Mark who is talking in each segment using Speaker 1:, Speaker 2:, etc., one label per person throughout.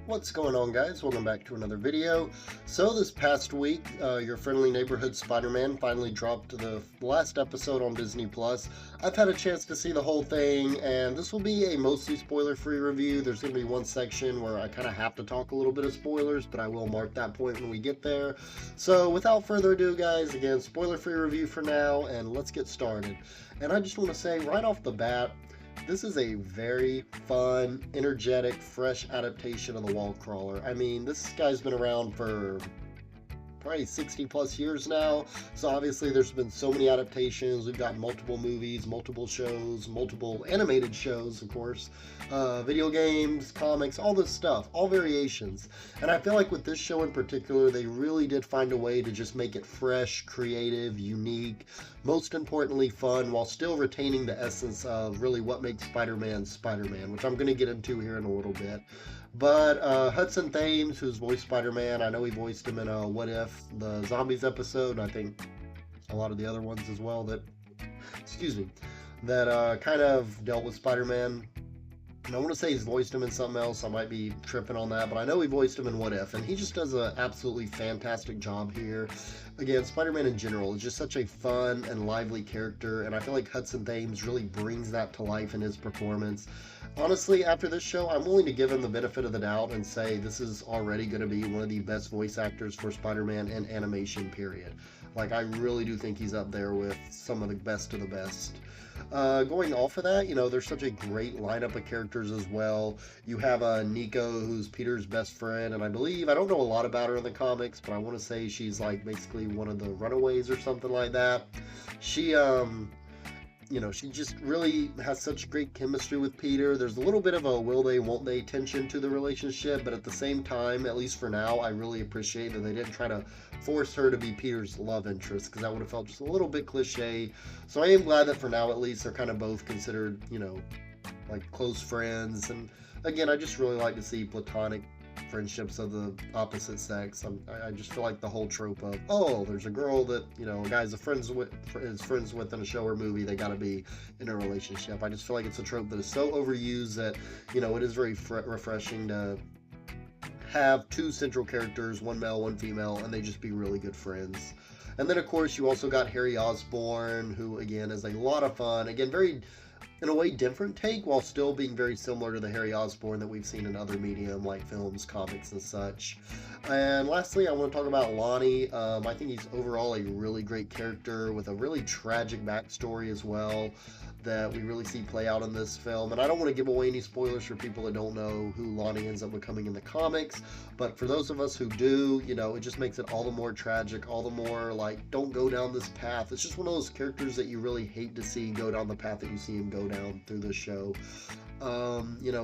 Speaker 1: What's going on, guys? Welcome back to another video. So this past week, your friendly neighborhood Spider-Man finally dropped the last episode on Disney Plus. I've had a chance to see the whole thing, and this will be a mostly spoiler-free review. There's going to be one section where I kind of have to talk a little bit of spoilers, but I will mark that point when we get there. So without further ado, guys, again, spoiler-free review for now, and let's get started. And I just want to say right off the bat, this is a very fun, energetic, fresh adaptation of the wall crawler. I mean, this guy's been around for probably 60 plus years now, so obviously there's been so many adaptations. We've got multiple movies, multiple shows, multiple animated shows, of course, video games, comics, all this stuff, all variations. And I feel like with this show in particular, they really did find a way to just make it fresh, creative, unique, most importantly fun, while still retaining the essence of really what makes Spider-Man Spider-Man, which I'm going to get into here in a little bit. But Hudson Thames, who's voiced Spider-Man, I know he voiced him in What If, the Zombies episode, and I think a lot of the other ones as well that, that kind of dealt with Spider-Man. And I want to say he's voiced him in something else. I might be tripping on that, but I know he voiced him in What If, and he just does an absolutely fantastic job here. Again, Spider-Man in general is just such a fun and lively character, and I feel like Hudson Thames really brings that to life in his performance. Honestly, after this show, I'm willing to give him the benefit of the doubt and say this is already going to be one of the best voice actors for Spider-Man in animation, period. Like, I really do think he's up there with some of the best of the best. Going off of that, there's such a great lineup of characters as well. You have Nico, who's Peter's best friend, and I don't know a lot about her in the comics, but I want to say she's like basically one of the runaways or something like that. She she just really has such great chemistry with Peter. There's a little bit of a will they, won't they tension to the relationship, but at the same time, at least for now, I really appreciate that they didn't try to force her to be Peter's love interest, because that would have felt just a little bit cliche. So I am glad that for now, at least, they're kind of both considered, like close friends. And again, I just really like to see platonic friendships of the opposite sex. I just feel like the whole trope of, oh, there's a girl that a guy's is friends with in a show or movie, they gotta be in a relationship. I just feel like it's a trope that is so overused that it is very refreshing to have two central characters, one male, one female, and they just be really good friends. And then of course you also got Harry Osborn, who again is a lot of fun. Again, very, in a way, different take, while still being very similar to the Harry Osborn that we've seen in other medium like films, comics, and such. And lastly, I want to talk about Lonnie. I think he's overall a really great character with a really tragic backstory as well that we really see play out in this film. And I don't want to give away any spoilers for people that don't know who Lonnie ends up becoming in the comics, but for those of us who do, it just makes it all the more tragic, all the more like, don't go down this path. It's just one of those characters that you really hate to see go down the path that you see him go down through this show.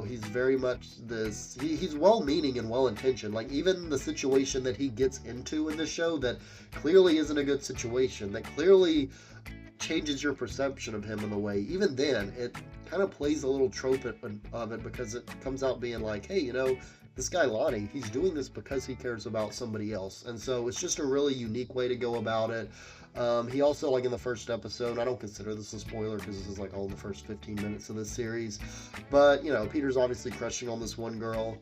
Speaker 1: He's very much this, he's well-meaning and well-intentioned. Like, even the situation that he gets into in the show that clearly isn't a good situation, that clearly changes your perception of him in the way, even then, it kind of plays a little trope of it, because it comes out being like, hey, this guy Lonnie, he's doing this because he cares about somebody else. And so it's just a really unique way to go about it. He also, like in the first episode, I don't consider this a spoiler because this is like all in the first 15 minutes of this series, but Peter's obviously crushing on this one girl.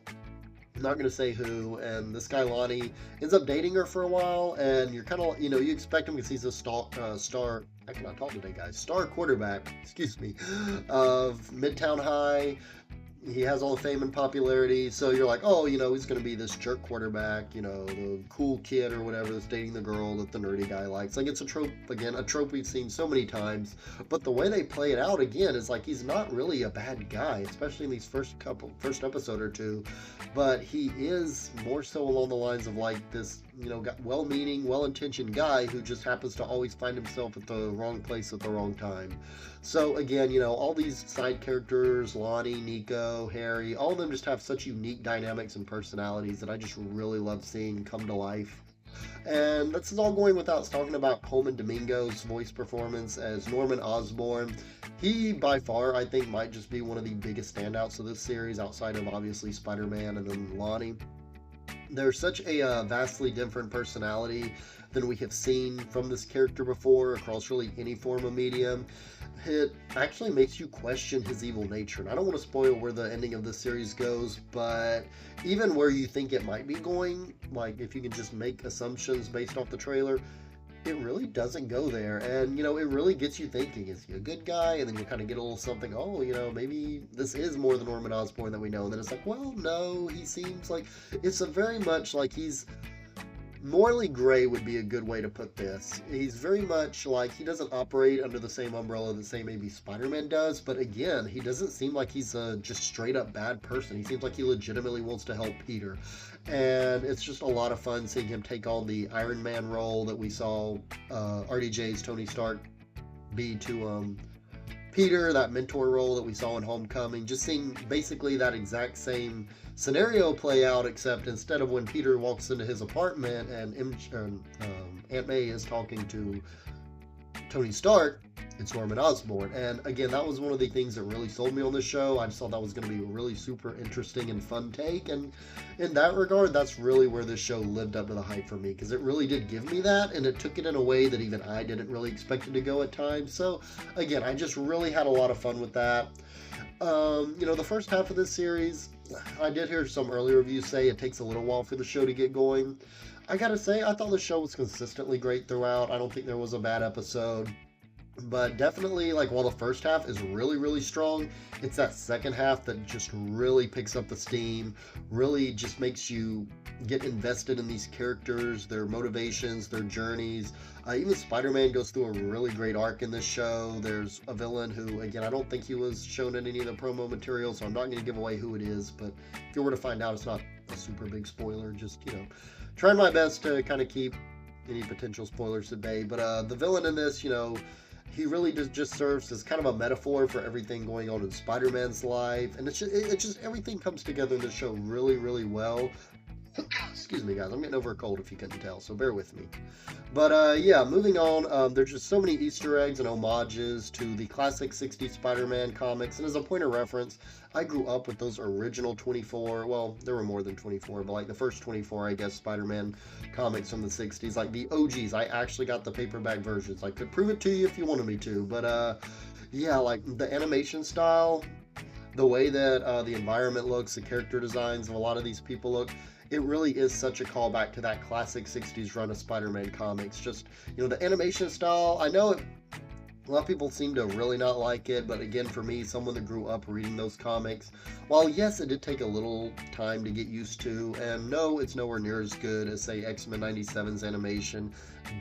Speaker 1: I'm not going to say who, and this guy Lonnie ends up dating her for a while, and you're kind of, you expect him because he's a star, I cannot talk today, guys, star quarterback, of Midtown High. He has all the fame and popularity, so you're like, oh, he's going to be this jerk quarterback, the cool kid or whatever that's dating the girl that the nerdy guy likes. Like, it's a trope, again, a trope we've seen so many times, but the way they play it out, again, is like, he's not really a bad guy, especially in these first episode or two, but he is more so along the lines of like this, well-meaning, well-intentioned guy who just happens to always find himself at the wrong place at the wrong time. So again, all these side characters, Lonnie, Nico, Harry, all of them just have such unique dynamics and personalities that I just really love seeing come to life. And this is all going without talking about Coleman Domingo's voice performance as Norman Osborn. He, by far, I think, might just be one of the biggest standouts of this series, outside of, obviously, Spider-Man and then Lonnie. There's such a vastly different personality than we have seen from this character before across really any form of medium. It actually makes you question his evil nature. And I don't want to spoil where the ending of this series goes, but even where you think it might be going, like if you can just make assumptions based off the trailer, it really doesn't go there. And, it really gets you thinking, is he a good guy? And then you kind of get a little something, oh, maybe this is more the Norman Osborn that we know. And then it's like, well, no, he seems like it's a very much like he's morally gray would be a good way to put this. He's very much like he doesn't operate under the same umbrella that, say, maybe Spider-Man does, but again, he doesn't seem like he's a just straight up bad person. He seems like he legitimately wants to help Peter. And it's just a lot of fun seeing him take on the Iron Man role that we saw RDJ's Tony Stark be to Peter, that mentor role that we saw in Homecoming, just seeing basically that exact same scenario play out, except instead of when Peter walks into his apartment and Aunt May is talking to Tony Stark, it's Norman Osborn. And again, that was one of the things that really sold me on this show. I just thought that was going to be a really super interesting and fun take. And in that regard, that's really where this show lived up to the hype for me, because it really did give me that, and it took it in a way that even I didn't really expect it to go at times. So again, I just really had a lot of fun with that. The first half of this series, I did hear some early reviews say it takes a little while for the show to get going. I gotta say, I thought the show was consistently great throughout. I don't think there was a bad episode. But definitely, while the first half is really, really strong, it's that second half that just really picks up the steam, really just makes you get invested in these characters, their motivations, their journeys. Even Spider-Man goes through a really great arc in this show. There's a villain who, again, I don't think he was shown in any of the promo material, so I'm not going to give away who it is, but if you were to find out, it's not a super big spoiler. Just, trying my best to kind of keep any potential spoilers at bay. But the villain in this, he really just serves as kind of a metaphor for everything going on in Spider-Man's life. And it's just everything comes together in this show really, really well. Excuse me, guys. I'm getting over a cold if you couldn't tell, so bear with me. But yeah, moving on, there's just so many Easter eggs and homages to the classic 60s Spider-Man comics. And as a point of reference, I grew up with those original 24, well, there were more than 24, but the first 24, I guess, Spider-Man comics from the 60s, the OGs. I actually got the paperback versions. I could prove it to you if you wanted me to. But yeah, the animation style, the way that the environment looks, the character designs of a lot of these people look, it really is such a callback to that classic 60s run of Spider-Man comics. Just, the animation style, I know a lot of people seem to really not like it, but again, for me, someone that grew up reading those comics, while yes, it did take a little time to get used to, and no, it's nowhere near as good as, say, X-Men 97's animation,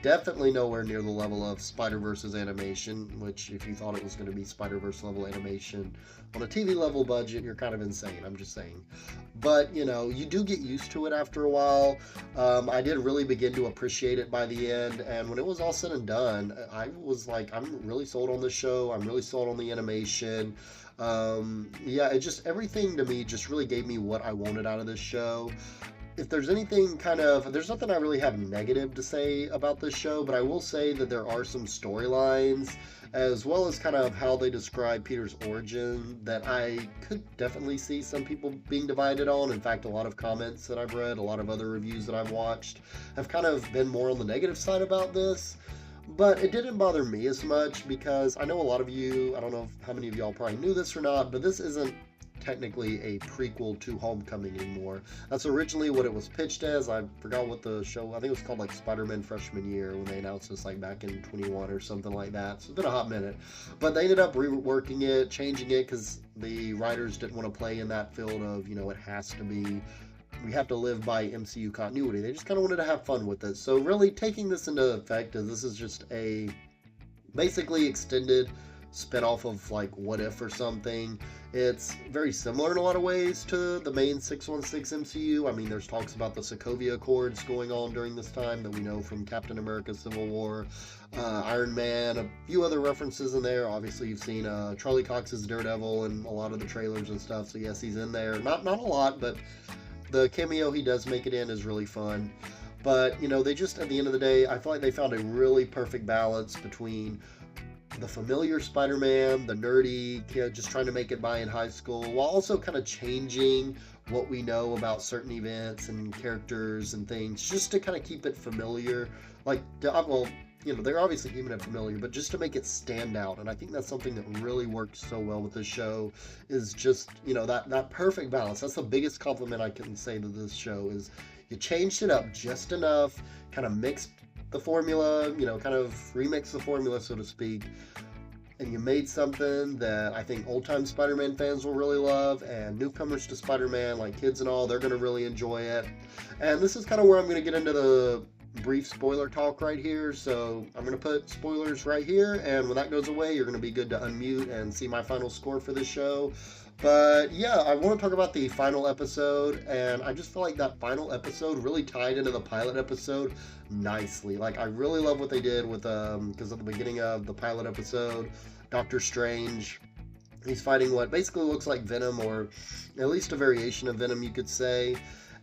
Speaker 1: definitely nowhere near the level of Spider-Verse's animation, which if you thought it was going to be Spider-Verse level animation on a TV level budget, you're kind of insane, I'm just saying. But, you do get used to it after a while. I did really begin to appreciate it by the end, and when it was all said and done, I was like, I'm really sold on this show, I'm really sold on the animation. Yeah, it just, everything to me just really gave me what I wanted out of this show. If there's anything there's nothing I really have negative to say about this show, but I will say that there are some storylines, as well as kind of how they describe Peter's origin, that I could definitely see some people being divided on. In fact, a lot of comments that I've read, a lot of other reviews that I've watched, have kind of been more on the negative side about this. But it didn't bother me as much, because I know a lot of you, I don't know how many of y'all probably knew this or not, but this isn't technically a prequel to Homecoming anymore. That's originally what it was pitched as. I forgot what the show, I think it was called Spider-Man Freshman Year, when they announced this back in 21 or something like that. So it's been a hot minute. But they ended up reworking it, changing it, because the writers didn't want to play in that field of, it has to be, we have to live by MCU continuity. They just kind of wanted to have fun with it. So really taking this into effect, as this is just a basically extended spin-off of What If or something. It's very similar in a lot of ways to the main 616 MCU. I mean, there's talks about the Sokovia Accords going on during this time that we know from Captain America Civil War, Iron Man, a few other references in there. Obviously, you've seen Charlie Cox's Daredevil in a lot of the trailers and stuff, so yes, he's in there. Not a lot, but the cameo he does make it in is really fun. But, they just, at the end of the day, I feel like they found a really perfect balance between the familiar Spider-Man, the nerdy kid just trying to make it by in high school, while also kind of changing what we know about certain events and characters and things, just to kind of keep it familiar. Like, well, they're obviously keeping it familiar, but just to make it stand out. And I think that's something that really works so well with this show, is just, that perfect balance. That's the biggest compliment I can say to this show, is you changed it up just enough, kind of mixed the formula, kind of remix the formula, so to speak, and you made something that I think old-time Spider-Man fans will really love, and newcomers to Spider-Man, like kids and all, they're going to really enjoy it. And this is kind of where I'm going to get into the brief spoiler talk right here, so I'm going to put spoilers right here, and when that goes away, you're going to be good to unmute and see my final score for this show. But yeah, I want to talk about the final episode, and I just feel like that final episode really tied into the pilot episode nicely. Like, I really love what they did with, because at the beginning of the pilot episode, Doctor Strange, he's fighting what basically looks like Venom, or at least a variation of Venom, you could say.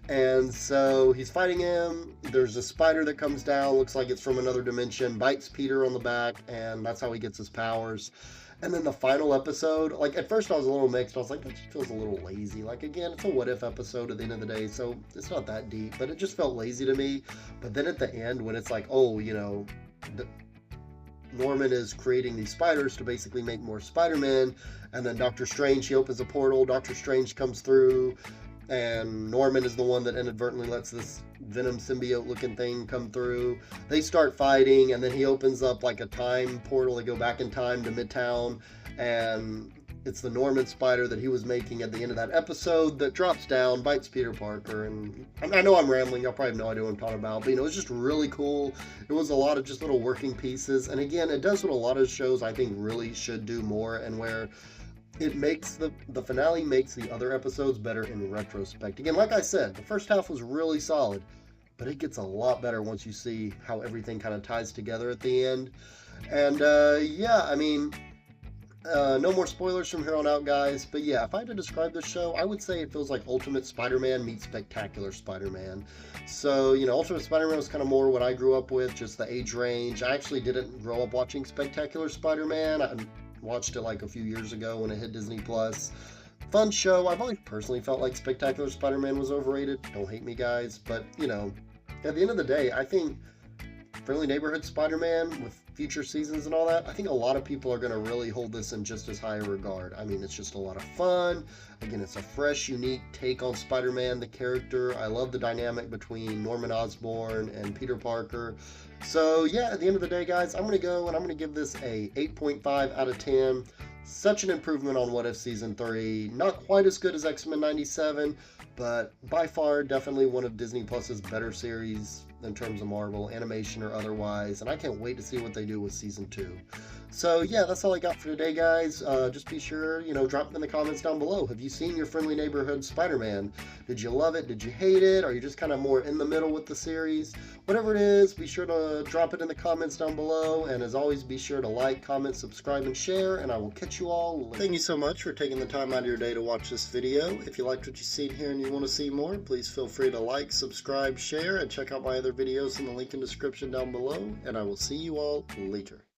Speaker 1: And so he's fighting him. There's a spider that comes down, looks like it's from another dimension, bites Peter on the back, and that's how he gets his powers. And then the final episode, like, at first I was a little mixed. I was like, that just feels a little lazy. Like, again, it's a what if episode at the end of the day, so it's not that deep, but it just felt lazy to me. But then at the end, when it's like, oh, Norman is creating these spiders to basically make more Spider-Man, and then Doctor Strange, he opens a portal, Doctor Strange comes through, and Norman is the one that inadvertently lets this Venom symbiote looking thing come through. They start fighting, and then he opens up like a time portal to go back in time to Midtown, and it's the Norman spider that he was making at the end of that episode that drops down, bites Peter Parker. And I know I'm rambling, y'all probably have no idea what I'm talking about, but it's just really cool. It was a lot of just little working pieces, and again, it does what a lot of shows I think really should do more, and where it makes the finale makes the other episodes better in retrospect. Again, like I said, the first half was really solid, but it gets a lot better once you see how everything kind of ties together at the end. And yeah, I mean, no more spoilers from here on out, guys. But yeah, if I had to describe this show, I would say it feels like Ultimate Spider-Man meets Spectacular Spider-Man. So, Ultimate Spider-Man was kind of more what I grew up with, just the age range. I actually didn't grow up watching Spectacular Spider-Man. I watched it like a few years ago when it hit Disney Plus. Fun show. I've always personally felt like Spectacular Spider-Man was overrated. Don't hate me, guys. But, at the end of the day, I think Friendly Neighborhood Spider-Man with future seasons and all that, I think a lot of people are going to really hold this in just as high a regard. I mean, it's just a lot of fun. Again, it's a fresh, unique take on Spider-Man, the character. I love the dynamic between Norman Osborn and Peter Parker. So yeah, at the end of the day, guys, I'm going to go and I'm going to give this a 8.5 out of 10. Such an improvement on What If Season 3. Not quite as good as X-Men 97, but by far definitely one of Disney Plus's better series in terms of Marvel, animation or otherwise, and I can't wait to see what they do with Season 2. So yeah, that's all I got for today, guys. Just be sure, drop it in the comments down below. Have you seen your Friendly Neighborhood Spider-Man? Did you love it? Did you hate it? Are you just kind of more in the middle with the series? Whatever it is, be sure to drop it in the comments down below, and as always, be sure to like, comment, subscribe, and share, and I will catch you all later. Thank you so much for taking the time out of your day to watch this video. If you liked what you see here and you want to see more, please feel free to like, subscribe, share, and check out my other videos in the link in the description down below, and I will see you all later.